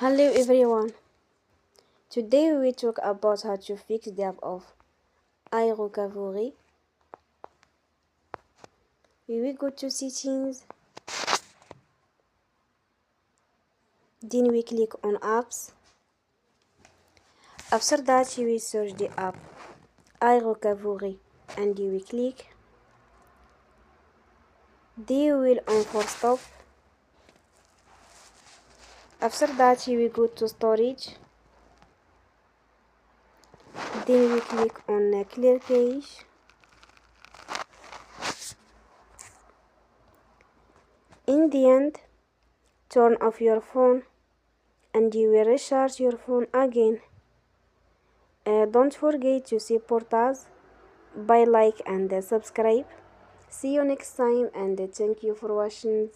Hello everyone. Today we will talk about how to fix the app of iRocavery. We will go to settings, then we click on apps. After that we will search the app iRocavery and we will click. Then we will on for stop. After that we will go to storage. Then we click on clear cache. In the end, turn off your phone and you will recharge your phone again. Don't forget to support us by like and subscribe. See you next time and thank you for watching.